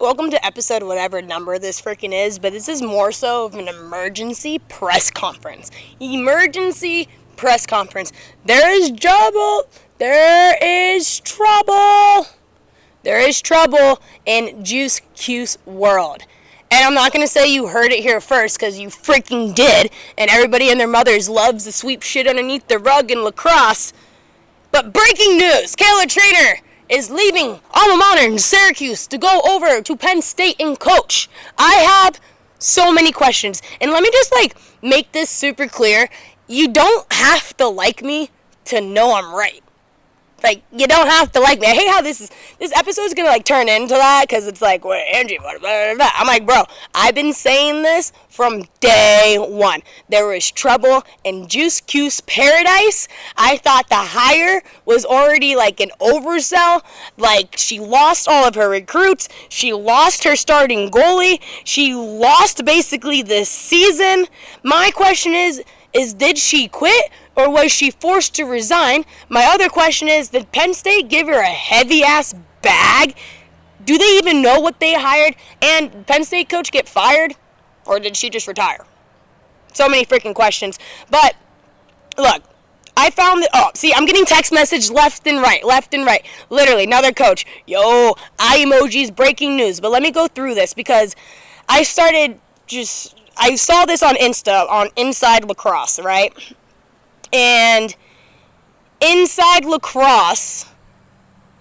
welcome to episode whatever number this freaking is, but this is more so of an emergency press conference. Emergency press conference. There is trouble. There is trouble. There is trouble in Juice Cuse world. And I'm not going to say you heard it here first, because you freaking did, and everybody and their mothers loves to sweep shit underneath the rug in Lacrosse. But breaking news, Kayla Trainer is leaving alma mater in Syracuse to go over to Penn State and coach. I have so many questions, and let me just make this super clear. You don't have to like me to know I'm right. You don't have to like me. I hate how this episode is going to, turn into that, because it's well, Angie, blah, blah, blah. I'm bro, I've been saying this from day one. There was trouble in Juice Cuse paradise. I thought the hire was already, an oversell. She lost all of her recruits. She lost her starting goalie. She lost, basically, this season. My question is did she quit? Or was she forced to resign? My other question is, did Penn State give her a heavy-ass bag? Do they even know what they hired? And Penn State coach get fired? Or did she just retire? So many freaking questions. But, look, I found that, I'm getting text message left and right. Literally, another coach. Yo, eye emojis, breaking news. But let me go through this, because I saw this on Insta, on Inside Lacrosse, right? And Inside Lacrosse,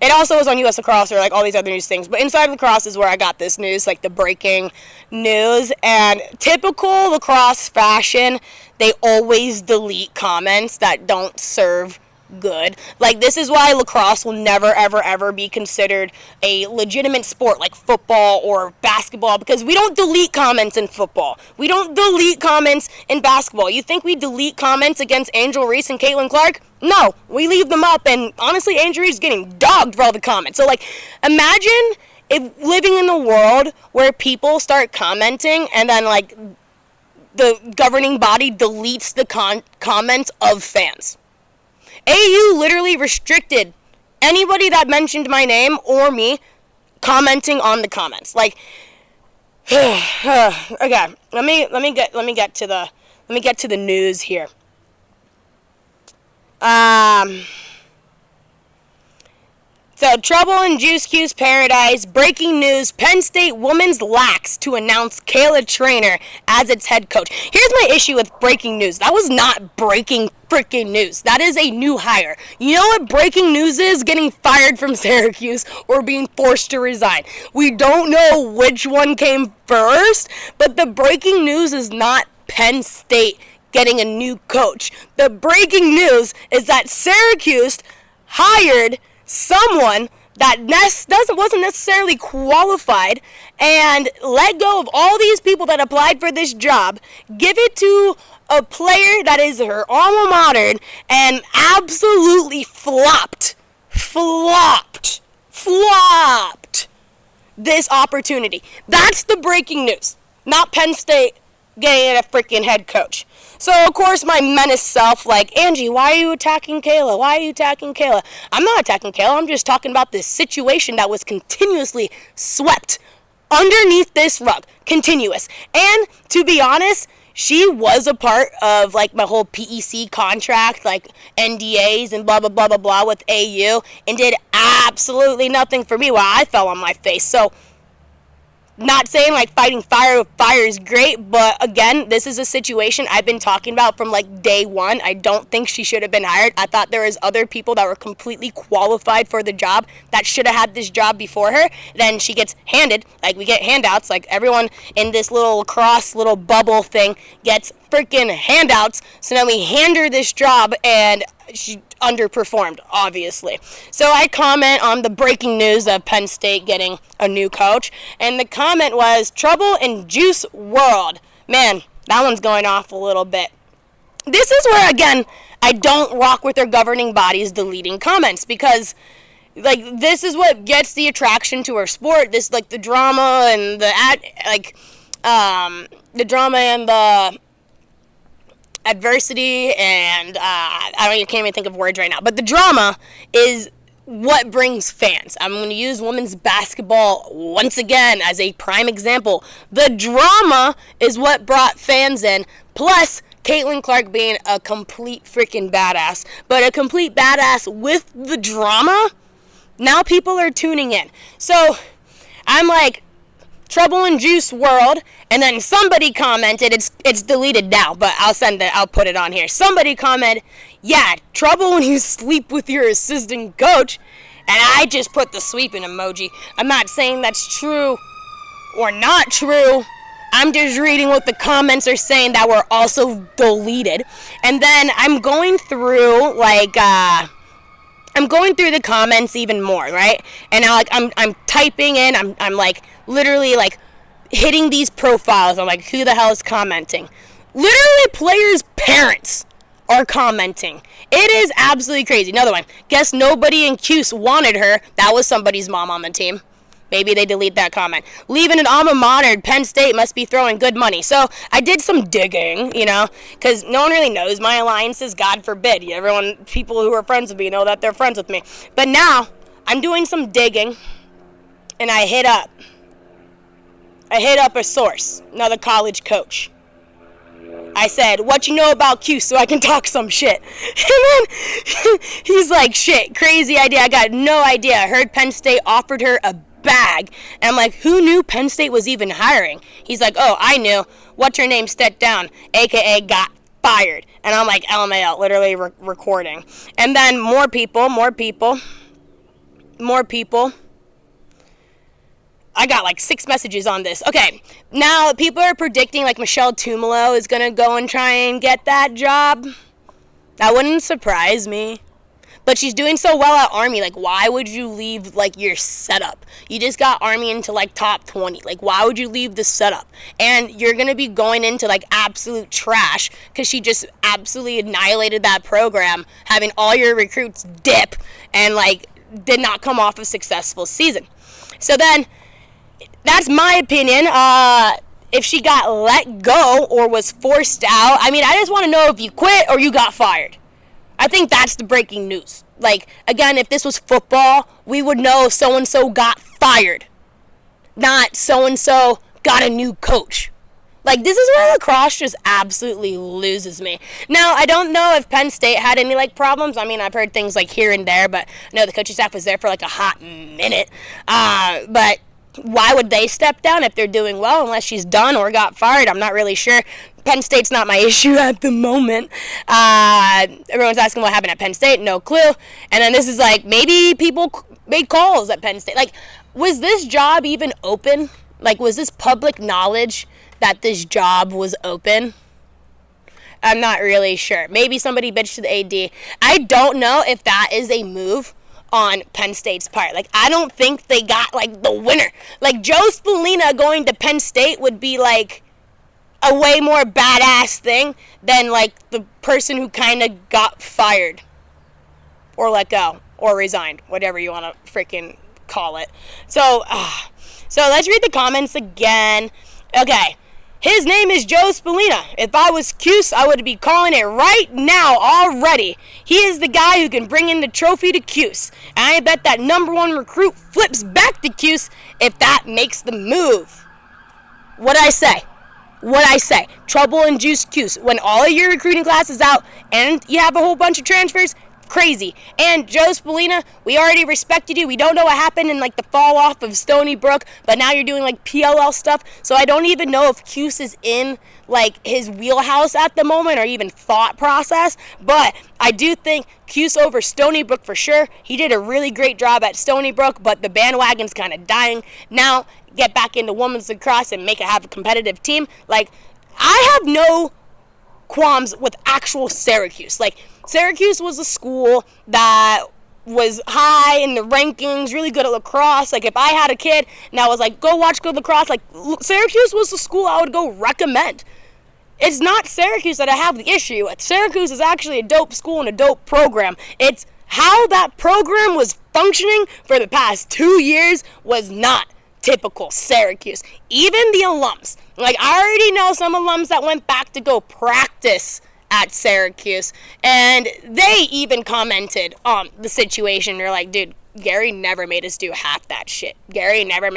it also was on US Lacrosse or all these other news things, but Inside Lacrosse is where I got this news, the breaking news. And typical Lacrosse fashion, they always delete comments that don't serve good. This is why Lacrosse will never, ever, ever be considered a legitimate sport like football or basketball, because we don't delete comments in football. We don't delete comments in basketball. You think we delete comments against Angel Reese and Caitlin Clark? No, we leave them up, and honestly, Angel Reese is getting dogged for all the comments. So, imagine if living in a world where people start commenting and then, the governing body deletes the comments of fans. AU literally restricted anybody that mentioned my name or me commenting on the comments. Okay, let me get to the news here. So, trouble in Juice Cuse paradise. Breaking news. Penn State women's lacks to announce Kayla Trainer as its head coach. Here's my issue with breaking news. That was not breaking freaking news. That is a new hire. You know what breaking news is? Getting fired from Syracuse or being forced to resign. We don't know which one came first, but the breaking news is not Penn State getting a new coach. The breaking news is that Syracuse hired someone that wasn't necessarily qualified and let go of all these people that applied for this job, give it to a player that is her alma mater, and absolutely flopped this opportunity. That's the breaking news, not Penn State getting a freaking head coach. So, of course, my menace self, Angie, why are you attacking Kayla? I'm not attacking Kayla. I'm just talking about this situation that was continuously swept underneath this rug. Continuous. And, to be honest, she was a part of, my whole PEC contract, NDAs and blah, blah, blah, blah, blah with AU, and did absolutely nothing for me while I fell on my face. So, not saying fighting fire with fire is great, but again, this is a situation I've been talking about from day one. I don't think she should have been hired. I thought there was other people that were completely qualified for the job that should have had this job before her. Then she gets handed, we get handouts, everyone in this little Lacrosse little bubble thing gets freaking handouts. So then we hand her this job, and she underperformed, obviously. So I comment on the breaking news of Penn State getting a new coach, and the comment was, trouble in Juice world. Man, that one's going off a little bit. This is where, again, I don't rock with their governing bodies deleting comments, because this is what gets the attraction to our sport. This, the drama and the drama and the adversity, and I can't even think of words right now, but the drama is what brings fans. I'm going to use women's basketball once again as a prime example. The drama is what brought fans in, plus Caitlin Clark being a complete freaking badass. But a complete badass with the drama, now people are tuning in. So I'm like, Trouble in Juice World, and then somebody commented, it's deleted now, but I'll put it on here. Somebody commented, yeah, trouble when you sleep with your assistant coach, and I just put the sweeping emoji. I'm not saying that's true or not true. I'm just reading what the comments are saying that were also deleted. And then I'm going through the comments even more, right? And now I'm typing in, I'm like literally like hitting these profiles. I'm like, who the hell is commenting? Literally players' parents are commenting. It is absolutely crazy. Another one. Guess nobody in Cuse wanted her. That was somebody's mom on the team. Maybe they delete that comment. Leaving an alma mater, Penn State must be throwing good money. So I did some digging, because no one really knows my alliances, God forbid. People who are friends with me know that they're friends with me. But now I'm doing some digging, and I hit up a source, another college coach. I said, what you know about Cuse so I can talk some shit. And then he's like, shit, crazy idea. I got no idea. I heard Penn State offered her a bag. And I'm like, who knew Penn State was even hiring? He's like, oh, I knew. What's her name stepped down, a.k.a. got fired. And I'm like, LMAO, literally recording. And then more people. I got like 6 messages on this. Okay, now people are predicting like Michelle Tumalo is going to go and try and get that job. That wouldn't surprise me. But she's doing so well at Army. Like, why would you leave like your setup? You just got Army into like top 20. Like, why would you leave the setup? And you're going to be going into like absolute trash because she just absolutely annihilated that program, having all your recruits dip and like did not come off a successful season. So then, that's my opinion. If she got let go or was forced out, I just want to know if you quit or you got fired. I think that's the breaking news. Like, again, if this was football, we would know so-and-so got fired, not so-and-so got a new coach. Like, this is where lacrosse just absolutely loses me. Now, I don't know if Penn State had any, like, problems. I've heard things, like, here and there, but I know the coaching staff was there for, like, a hot minute. But why would they step down if they're doing well unless she's done or got fired? I'm not really sure. Penn State's not my issue at the moment. Everyone's asking what happened at Penn State. No clue. And then this is like, maybe people made calls at Penn State. Like, was this job even open? Like, was this public knowledge that this job was open? I'm not really sure. Maybe somebody bitched to the AD. I don't know if that is a move on Penn State's part. Like, I don't think they got, like, the winner. Like, Joe Spallina going to Penn State would be, like, a way more badass thing than, like, the person who kind of got fired or let go or resigned, whatever you want to freaking call it. So let's read the comments again. Okay. His name is Joe Spallina. If I was Cuse, I would be calling it right now already. He is the guy who can bring in the trophy to Cuse. And I bet that number 1 recruit flips back to Cuse if that makes the move. What'd I say? Trouble in Juice Cuse. When all of your recruiting class is out and you have a whole bunch of transfers, crazy. And Joe Spallina, we already respected you. We don't know what happened in like the fall off of Stony Brook, but now you're doing like PLL stuff. So I don't even know if Cuse is in like his wheelhouse at the moment or even thought process. But I do think Cuse over Stony Brook for sure. He did a really great job at Stony Brook, but the bandwagon's kind of dying. Now get back into women's lacrosse and have a competitive team. Like, I have no qualms with actual Syracuse. Like, Syracuse was a school that was high in the rankings, really good at lacrosse. Like, if I had a kid and I was like, go watch good lacrosse, like, Syracuse was the school I would go recommend. It's not Syracuse that I have the issue. Syracuse is actually a dope school and a dope program. It's how that program was functioning for the past 2 years was not typical Syracuse. Even the alums. Like, I already know some alums that went back to go practice at Syracuse, and they even commented on the situation. They're like, dude, Gary never made us do half that shit. Gary never...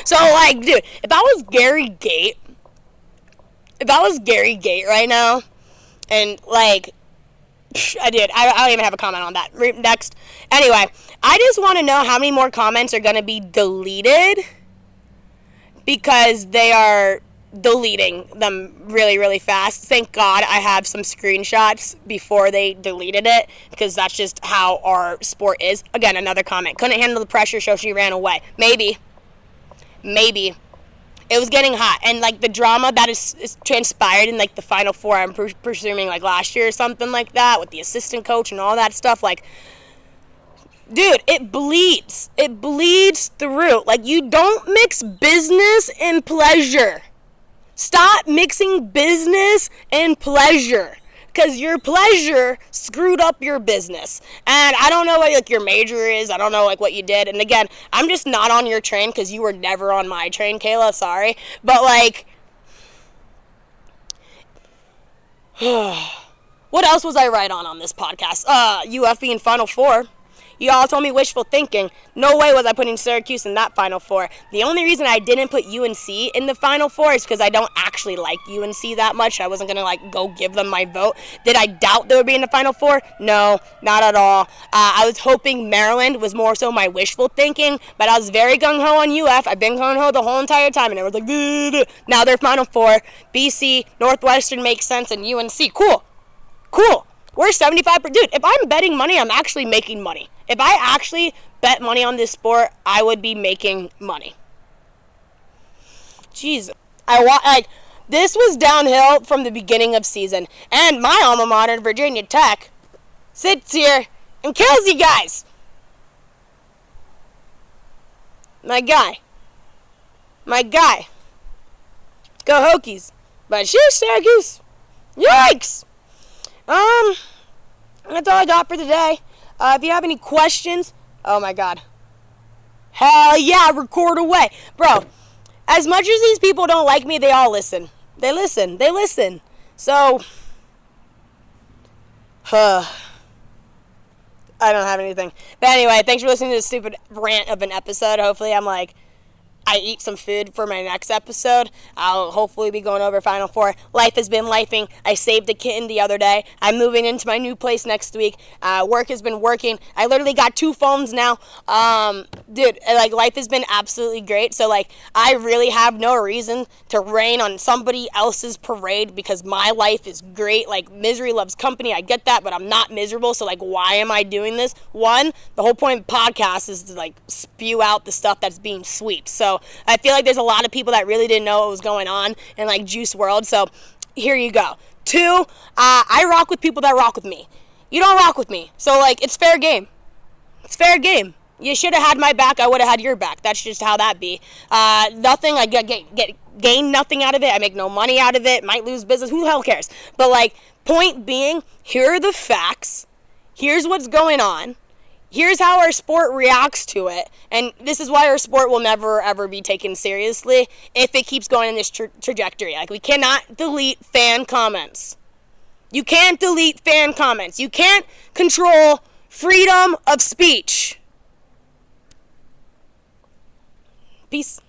So, like, dude, if I was Gary Gate right now, and, like, I don't even have a comment on that. Next. Anyway, I just want to know how many more comments are going to be deleted, because they are deleting them really, really fast. Thank God I have some screenshots before they deleted it, because that's just how our sport is. Again, another comment. Couldn't handle the pressure, so she ran away. Maybe. It was getting hot, and, like, the drama that is transpired in, like, the Final Four, I'm presuming, like, last year or something like that, with the assistant coach and all that stuff, like, dude, it bleeds. It bleeds through. Like, you don't mix business and pleasure. Stop mixing business and pleasure, because your pleasure screwed up your business. And I don't know what, like, your major is. I don't know, like, what you did. And again, I'm just not on your train, because you were never on my train, Kayla. Sorry. But, like, what else was I right on this podcast? UF being Final Four. You all told me wishful thinking. No way was I putting Syracuse in that Final Four. The only reason I didn't put UNC in the Final Four is because I don't actually like UNC that much. I wasn't going to, like, go give them my vote. Did I doubt they would be in the Final Four? No, not at all. I was hoping Maryland was more so my wishful thinking, but I was very gung-ho on UF. I've been gung-ho the whole entire time, and it was like, bleh. Now they're Final Four. BC, Northwestern makes sense, and UNC. Cool. We're 75%. Dude, if I'm betting money, I'm actually making money. If I actually bet money on this sport, I would be making money. Jeez. This was downhill from the beginning of season. And my alma mater, Virginia Tech, sits here and kills you guys. My guy. Go Hokies. But sheesh, Syracuse. Yikes. That's all I got for today. If you have any questions, oh my God. Hell yeah, record away. Bro, as much as these people don't like me, they all listen. They listen. So, I don't have anything. But anyway, thanks for listening to this stupid rant of an episode. Hopefully I eat some food for my next episode. I'll hopefully be going over Final Four. Life has been lifing. I saved a kitten the other day. I'm moving into my new place next week. Work has been working. I literally got 2 phones now. Dude, like, life has been absolutely great. So, like, I really have no reason to rain on somebody else's parade, because my life is great. Like, misery loves company. I get that, but I'm not miserable. So, like, why am I doing this? One, the whole point of the podcast is to, like, spew out the stuff that's being sweet. So, I feel like there's a lot of people that really didn't know what was going on in, like, Juice World. So, here you go. 2, I rock with people that rock with me. You don't rock with me. So, like, it's fair game. You should have had my back. I would have had your back. That's just how that be. Nothing. I gain nothing out of it. I make no money out of it. Might lose business. Who the hell cares? But, like, point being, here are the facts. Here's what's going on. Here's how our sport reacts to it. And this is why our sport will never, ever be taken seriously if it keeps going in this trajectory. Like, we cannot delete fan comments. You can't delete fan comments. You can't control freedom of speech. Peace.